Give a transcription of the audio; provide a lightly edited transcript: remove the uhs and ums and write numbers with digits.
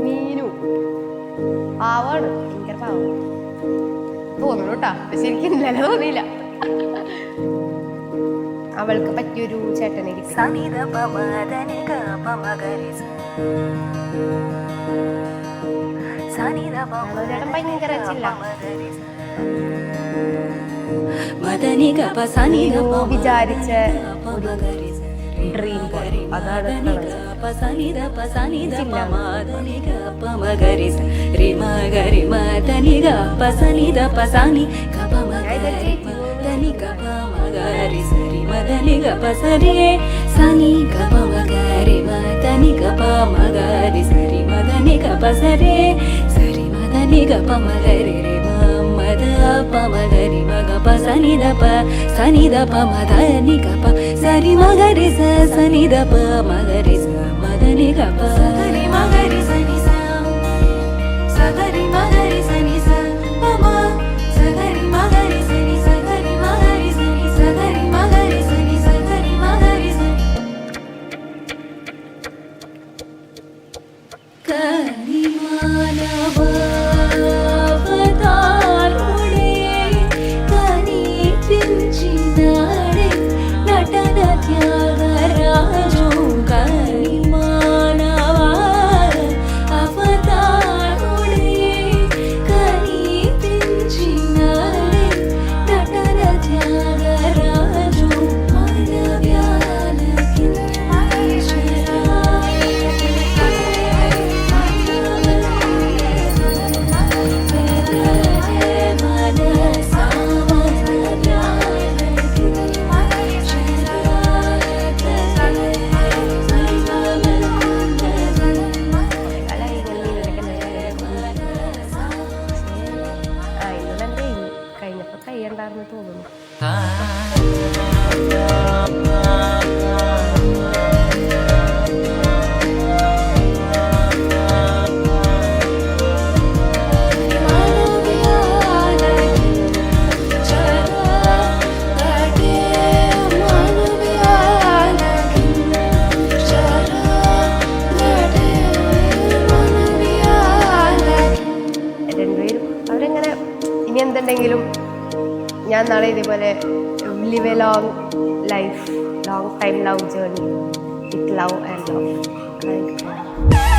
മീനു പാവാണ്, ഭയങ്കര പാവം തോന്നുന്നു കേട്ടാ. ശരിക്കും ഇന്നലെ തോന്നിയില്ല. അവൾക്ക് പറ്റിയൊരു ചേട്ടനെ കിട്ടി. ചേട്ടൻ ഭയങ്കര ചില്ല. വിചാരിച്ച ഒരു ഡ്രീം ബോയ്, അതാണ് పమగరి మగ ప సని ద ప సని ద ప మద ని గ ప సరి మగరి స సని ద ప మగరి స మద ని గ ప సరి మగరి సని స సగరి మగరి సని స పమ సగరి మగరి సని సగరి మగరి సని సగరి మగరి సని సగరి మగరి సని కని మానవ കയ്യണ്ടാർന്ന് തോന്നുന്നു. രണ്ടുപേരും അവരെങ്ങനെ ഇനി എന്തുണ്ടെങ്കിലും ഞാൻ നാളെ ഇതേപോലെ live A long life, long time love journey with love and love.